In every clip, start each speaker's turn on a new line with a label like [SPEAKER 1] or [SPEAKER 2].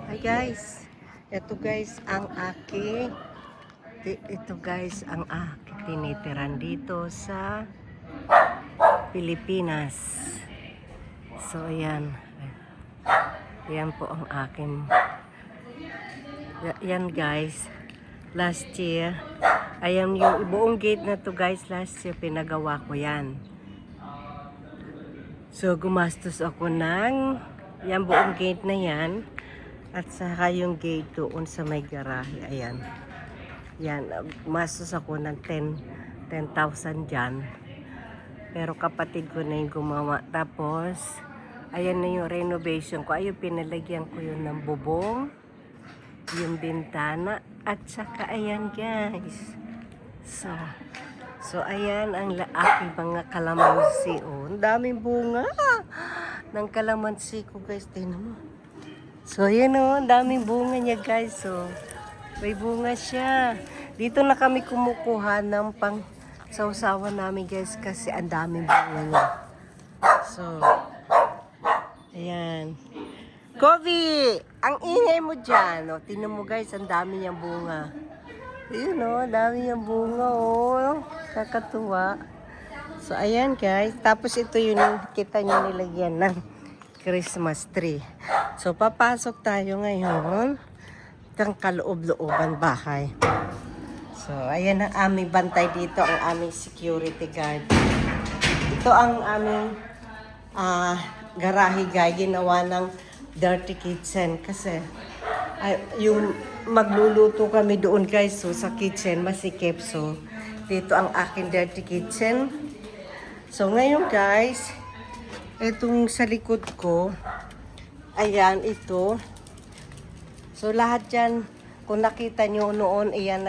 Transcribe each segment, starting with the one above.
[SPEAKER 1] Hi guys, ito guys ang aking tinitiran dito sa Pilipinas. So ayan, yan po ang aking, yan guys, last year, ayan yung buong gate na to guys, last year pinagawa ko yan. So gumastos ako ng, yan buong gate na yan, at saka yung gate doon sa may garahe, ayan. Yan, gumastos ako ng 10,000 dyan. Pero kapatid ko na yung gumawa. Tapos, ayan na yung renovation ko. Ayun, pinalagyan ko yun ng bubong, yung bintana, at saka ayan guys. So ayan ang aking mga kalamansi. Oh, ang daming bunga ng kalamansi ko guys. Tingnan mo. So ayan oh, ang daming bunga niya guys. So, may bunga siya. Dito na kami kumukuha ng pang sausawan namin guys kasi ang daming bunga niya. So, ayan. Kobe! Ang ingay mo dyan. O, tingnan mo guys, ang dami niyang bunga. Ayun o, ang dami niyang bunga o. Kakatuwa. So, ayan guys. Tapos ito yun, kita niyo nilagyan ng Christmas tree. So, papasok tayo ngayon ng kaloob-looban bahay. So, ayan ang aming bantay dito, ang aming security guard. Ito ang aming garahe guy, ginawa ng dirty kitchen kasi yung magluluto kami doon guys, so sa kitchen masikip. So, dito ang aking dirty kitchen. So, ngayon guys, itong sa likod ko, ayan, ito. So, lahat yan, kung nakita nyo noon, ayan,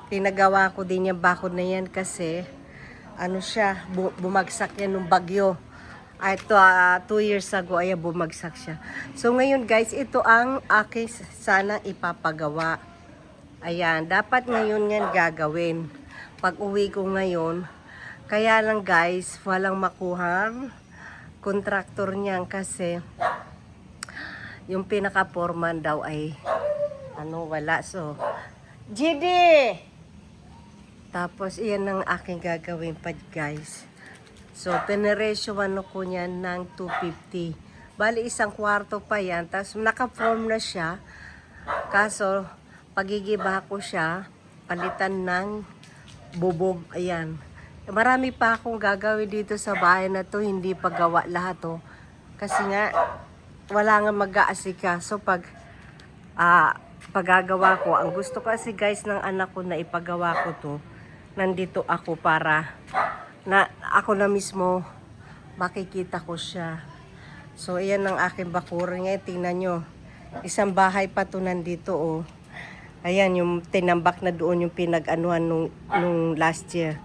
[SPEAKER 1] pinagawa ko din yung bakod na yan kasi, ano siya, bumagsak yan nung bagyo. Ito, 2 years ago, ayan, bumagsak siya. So, ngayon guys, ito ang aking sana ipapagawa. Ayan, dapat ngayon yan gagawin. Pag uwi ko ngayon, kaya lang guys, walang makuhang kontraktor niyan kasi, yung pinaka-foreman daw ay wala. So, GD! Tapos, iyan ang aking gagawin pa guys. So, pineresyoan ko niyan ng 250. Bali, isang kwarto pa yan. Tapos, naka-form na siya. Kaso, pagigiba ko siya, palitan ng bubog. Ayan. Marami pa akong gagawin dito sa bahay na to. Hindi pa gawa lahat to. Kasi nga, wala nga mag-aasikaso paggagawa ko. Ang gusto ko kasi guys ng anak ko na ipagawa ko to, nandito ako para na ako na mismo makikita ko siya. So ayan ang aking bakuran ngayon. Tingnan nyo, isang bahay pa to nandito oh. Ayan yung tinambak na doon yung pinag-anuhan nung last year.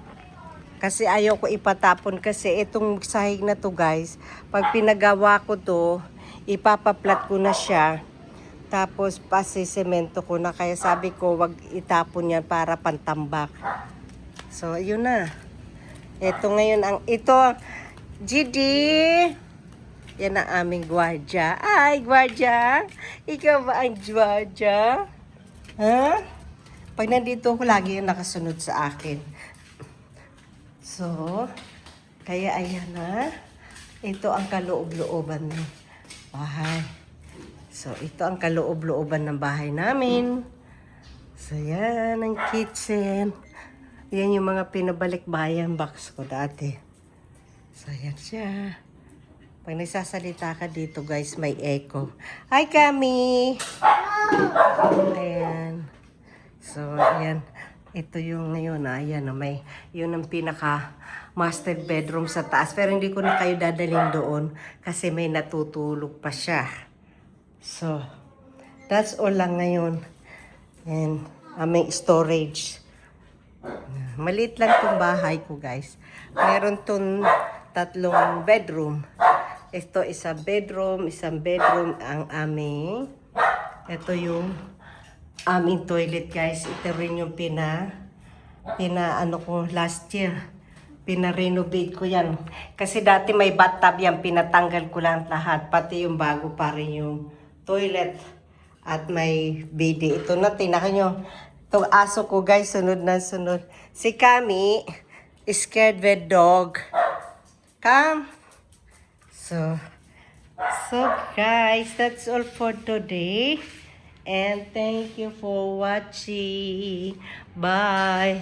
[SPEAKER 1] Kasi ayaw ko ipatapon kasi itong sahig na to guys, pag pinagawa ko to, ipapaplat ko na siya. Tapos pasisemento ko na. Kaya sabi ko wag itapon yan para pantambak. So yun na. Ito ngayon ito GD. Yan ang aming gwardya. Ay gwardya, ikaw ba ang gwardya? Ha? Pag nandito ako lagi yung nakasunod sa akin. So kaya ayan na. Ito ang kaloob-looban ng bahay. So, ito ang kaloob-looban ng bahay namin. So, yan ang kitchen. Yan yung mga pinabalik-bayan box ko dati. So, yan siya. Pag nagsasalita ka dito, guys, may echo. Hi, Kami! Ayan. So, ayan. Ito yung ngayon, ayan, may, yun ang pinaka master bedroom sa taas. Pero hindi ko na kayo dadalhin doon kasi may natutulog pa siya. So, that's all lang ngayon. And may storage. Maliit lang tong bahay ko guys. Meron tong 3 bedroom. Ito isang bedroom ang aming. Ito yung aming toilet guys. Ito rin yung ano ko last year. Pina-renovate ko yan. Kasi dati may bathtub yan, pinatanggal ko lang lahat. Pati yung bago pa rin yung toilet. At may BD. Ito na, tinakan nyo. Itong aso ko guys, sunod na sunod. Si Kami, scared with dog. Come. So guys, that's all for today. And thank you for watching. Bye.